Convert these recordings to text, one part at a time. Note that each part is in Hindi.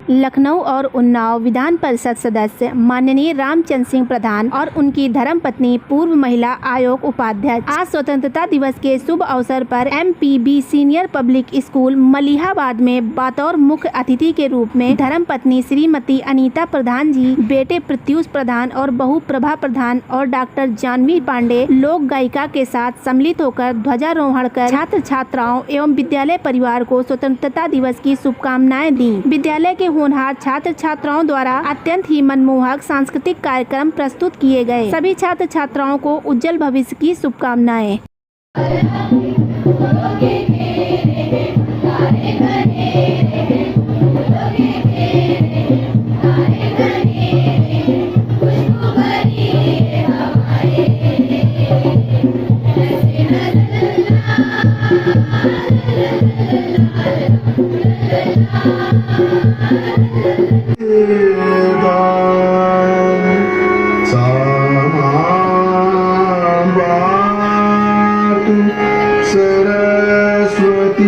लखनऊ और उन्नाव विधान परिषद सदस्य माननीय रामचंद्र सिंह प्रधान और उनकी धर्मपत्नी पूर्व महिला आयोग उपाध्यक्ष आज स्वतंत्रता दिवस के शुभ अवसर पर MPB senior public school Malihabad में बतौर मुख्य अतिथि के रूप में धर्मपत्नी श्रीमती अनीता प्रधान जी, बेटे प्रत्युष प्रधान और बहू प्रभा प्रधान और डॉक्टर जानवी पांडे लोक गायिका के साथ सम्मिलित होकर ध्वजारोहण कर छात्र छात्राओं एवं विद्यालय परिवार को स्वतंत्रता दिवस की शुभकामनाएं दी। विद्यालय के होनहार छात्र छात्राओं द्वारा अत्यंत ही मनमोहक सांस्कृतिक कार्यक्रम प्रस्तुत किए गए। सभी छात्र छात्राओं को उज्जवल भविष्य की शुभकामनाएं। सरस्वती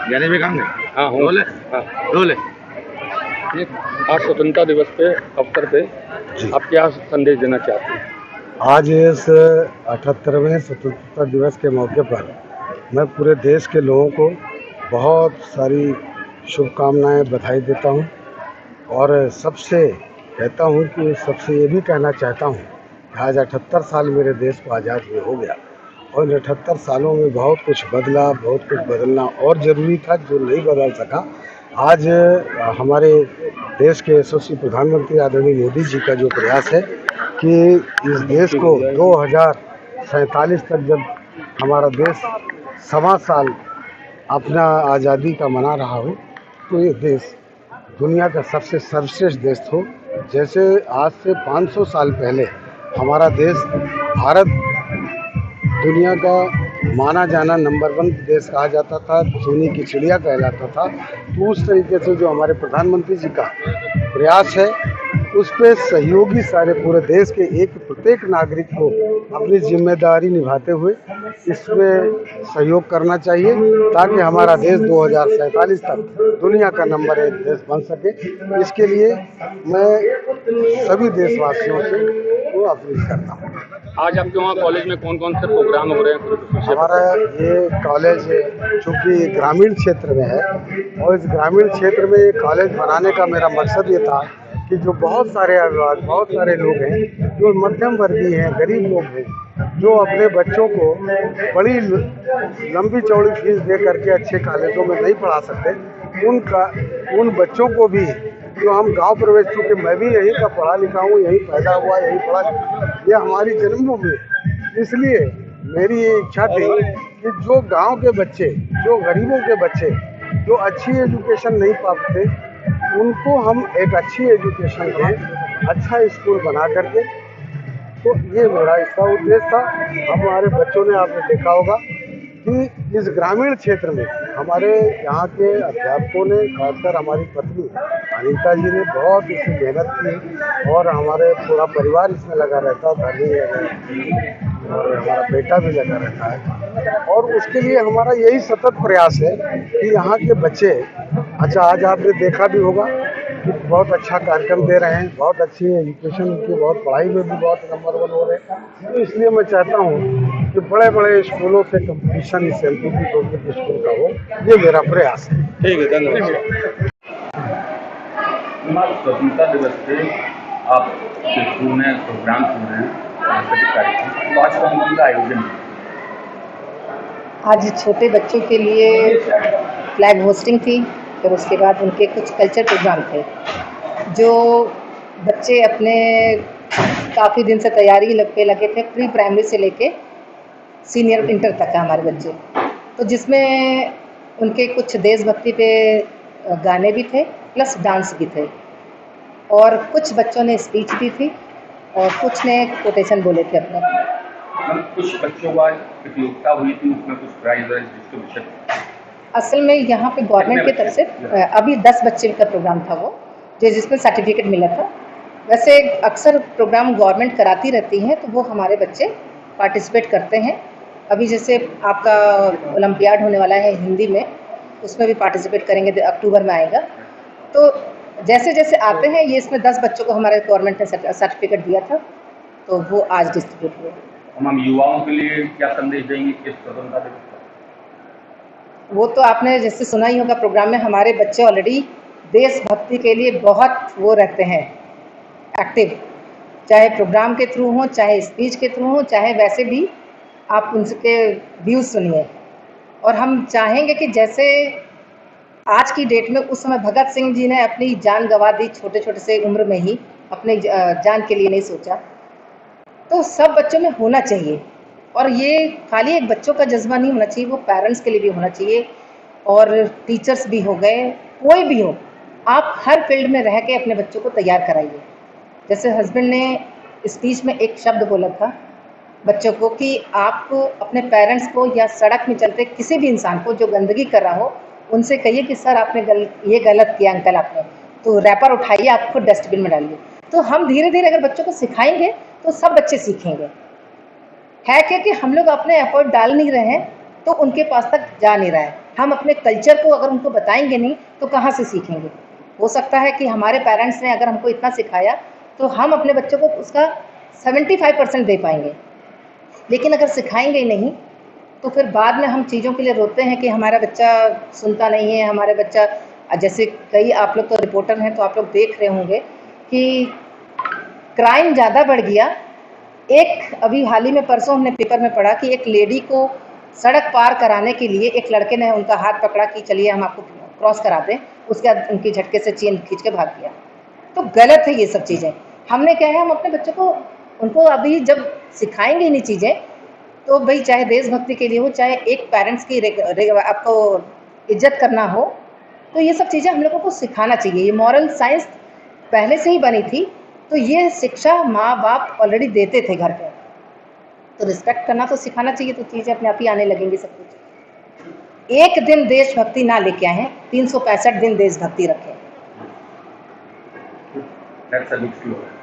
जाने में काम है। हाँ बोले बोले। आज स्वतंत्रता दिवस पे अवसर पे आप क्या संदेश देना चाहते हैं? आज इस 78वें स्वतंत्रता दिवस के मौके पर मैं पूरे देश के लोगों को बहुत सारी शुभकामनाएं बधाई देता हूं और सबसे कहता हूं कि सबसे ये भी कहना चाहता हूं कि आज 78 साल मेरे देश को आज़ाद हुए हो गया और 78 सालों में बहुत कुछ बदला, बहुत कुछ बदलना और ज़रूरी था जो नहीं बदल सका। आज हमारे देश के यशस्वी प्रधानमंत्री आदरणीय मोदी जी का जो प्रयास है कि इस देश को 2047 तक जब हमारा देश 1.25 साल अपना आज़ादी का मना रहा हो तो ये देश दुनिया का सबसे सर्वश्रेष्ठ देश हो। जैसे आज से 500 साल पहले हमारा देश भारत दुनिया का माना जाना नंबर 1 देश कहा जाता था, सोने की चिड़िया कहलाता था। तो उस तरीके से जो हमारे प्रधानमंत्री जी का प्रयास है उस पे सहयोगी सारे पूरे देश के प्रत्येक नागरिक को अपनी जिम्मेदारी निभाते हुए इसमें सहयोग करना चाहिए ताकि हमारा देश 2047 तक दुनिया का नंबर 1 देश बन सके। इसके लिए मैं सभी देशवासियों से वो अपील करता हूँ। आज आपके वहाँ कॉलेज में कौन कौन से प्रोग्राम हो रहे हैं? हमारा ये कॉलेज चूँकि ग्रामीण क्षेत्र में है और इस ग्रामीण क्षेत्र में ये कॉलेज बनाने का मेरा मकसद ये था कि जो बहुत सारे अभिभावक, बहुत सारे लोग हैं जो मध्यम वर्गीय हैं, गरीब लोग हैं, जो अपने बच्चों को बड़ी लंबी चौड़ी फीस दे करके अच्छे कॉलेजों में नहीं पढ़ा सकते, उन बच्चों को भी जो हम गांव प्रवेश, चूँकि मैं भी यहीं का पढ़ा लिखा हूँ, यहीं पैदा हुआ, यहीं पढ़ा, ये हमारी जन्मभूमि है। इसलिए मेरी ये इच्छा थी कि जो गांव के बच्चे, जो गरीबों के बच्चे जो अच्छी एजुकेशन नहीं पाते उनको हम एक अच्छी एजुकेशन दें, अच्छा स्कूल बना करके। तो ये मेरा इसका उद्देश्य था। हमारे बच्चों ने, आपने देखा होगा कि इस ग्रामीण क्षेत्र में हमारे यहाँ के अध्यापकों ने, खासकर हमारी पत्नी अनीता जी ने बहुत इसमें मेहनत की और हमारे पूरा परिवार इसमें लगा रहता है, और हमारा बेटा भी लगा रहता है और उसके लिए हमारा यही सतत प्रयास है कि यहाँ के बच्चे, अच्छा आज आपने देखा भी होगा कि बहुत अच्छा कार्यक्रम दे रहे हैं, बहुत अच्छी एजुकेशन की, बहुत पढ़ाई में भी बहुत नंबर 1 हो रहे हैं। तो इसलिए मैं चाहता हूँ कि बड़े बड़े स्कूलों से कंपटीशन इस एमपीबी पब्लिक स्कूल का हो, ये मेरा प्रयास है। ठीक है, धन्यवाद। स्वतंत्रता दिवस पे आप स्कूल में प्रोग्राम सुन रहे हैं, सांस्कृतिक कार्यक्रम, तो आज कौन का आयोजन है? आज छोटे बच्चों के लिए फ्लैग होस्टिंग थी, फिर उसके बाद उनके कुछ कल्चर प्रोग्राम थे जो बच्चे अपने काफ़ी दिन से तैयारी पे लगे थे। प्री प्राइमरी से लेके सीनियर इंटर तक है हमारे बच्चे, तो जिसमें उनके कुछ देशभक्ति पे गाने भी थे प्लस डांस भी थे। और कुछ बच्चों ने स्पीच दी थी और कुछ ने कोटेशन बोले थे अपने। मैम कुछ बच्चों का प्रतियोगिता हुई थी, उसमें कुछ प्राइज वाइज डिस्ट्रीब्यूशन? असल में यहाँ पे गवर्नमेंट की तरफ से अभी 10 बच्चे का प्रोग्राम था वो, जो जिसमें सर्टिफिकेट मिला था। वैसे अक्सर प्रोग्राम गवर्नमेंट कराती रहती हैं तो वो हमारे बच्चे पार्टिसिपेट करते हैं। अभी जैसे आपका ओलंपियाड होने वाला है हिंदी में, उसमें भी पार्टिसिपेट करेंगे, अक्टूबर में आएगा। तो जैसे जैसे आते हैं ये, इसमें 10 बच्चों को हमारे गवर्नमेंट ने सर्टिफिकेट दिया था, तो वो आज डिस्ट्रीब्यूट हुए। हम युवाओं के लिए क्या संदेश देंगे इस स्वतंत्रता दिवस पर? वो तो आपने जैसे सुना ही होगा, प्रोग्राम में हमारे बच्चे ऑलरेडी देशभक्ति के लिए बहुत वो रहते हैं एक्टिव, चाहे प्रोग्राम के थ्रू हो, चाहे स्पीच के थ्रू हो, चाहे वैसे भी आप उनके व्यूज़ सुनिए। और हम चाहेंगे कि जैसे आज की डेट में, उस समय भगत सिंह जी ने अपनी जान गंवा दी छोटे छोटे से उम्र में ही, अपने जान के लिए नहीं सोचा, तो सब बच्चों में होना चाहिए। और ये खाली एक बच्चों का जज्बा नहीं होना चाहिए, वो पेरेंट्स के लिए भी होना चाहिए, और टीचर्स भी हो गए, कोई भी हो, आप हर फील्ड में रह के अपने बच्चों को तैयार कराइए। जैसे हस्बैंड ने स्पीच में एक शब्द बोला था बच्चों को कि आप अपने पेरेंट्स को या सड़क में चलते किसी भी इंसान को जो गंदगी कर रहा हो, उनसे कहिए कि सर आपने ये गलत किया अंकल आपने, तो रैपर उठाइए, आप खुद डस्टबिन में डालिए। तो हम धीरे धीरे अगर बच्चों को सिखाएंगे तो सब बच्चे सीखेंगे। है कि हम लोग अपने एफर्ट डाल नहीं रहे हैं तो उनके पास तक जा नहीं रहा है। हम अपने कल्चर को अगर उनको बताएंगे नहीं तो कहाँ से सीखेंगे। हो सकता है कि हमारे पेरेंट्स ने अगर हमको इतना सिखाया तो हम अपने बच्चों को उसका 75% दे पाएंगे, लेकिन अगर सिखाएंगे ही नहीं तो फिर बाद में हम चीज़ों के लिए रोते हैं कि हमारा बच्चा सुनता नहीं है, हमारे बच्चा, जैसे कई आप लोग तो रिपोर्टर हैं तो आप लोग देख रहे होंगे कि क्राइम ज़्यादा बढ़ गया। एक अभी हाल ही में परसों हमने पेपर में पढ़ा कि एक लेडी को सड़क पार कराने के लिए एक लड़के ने उनका हाथ पकड़ा कि चलिए हम आपको क्रॉस करा दें, उसके बाद उनकी झटके से चेन खींच के भाग गया। तो गलत है ये सब चीज़ें। हमने क्या है, हम अपने बच्चों को उनको अभी जब सिखाएंगे इन्हीं चीज़ें, तो भाई चाहे देशभक्ति के लिए हो, चाहे एक पेरेंट्स की आपको इज्जत करना हो, तो ये सब चीज़ें हम लोगों को सिखाना चाहिए। ये मॉरल साइंस पहले से ही बनी थी, तो ये शिक्षा माँ बाप ऑलरेडी देते थे घर पे, तो रिस्पेक्ट करना तो सिखाना चाहिए, तो चीज़ें अपने आप ही आने लगेंगी सब कुछ। एक दिन देशभक्ति ना लेके आए हैं, 365 दिन देशभक्ति रखें। That's a good slogan.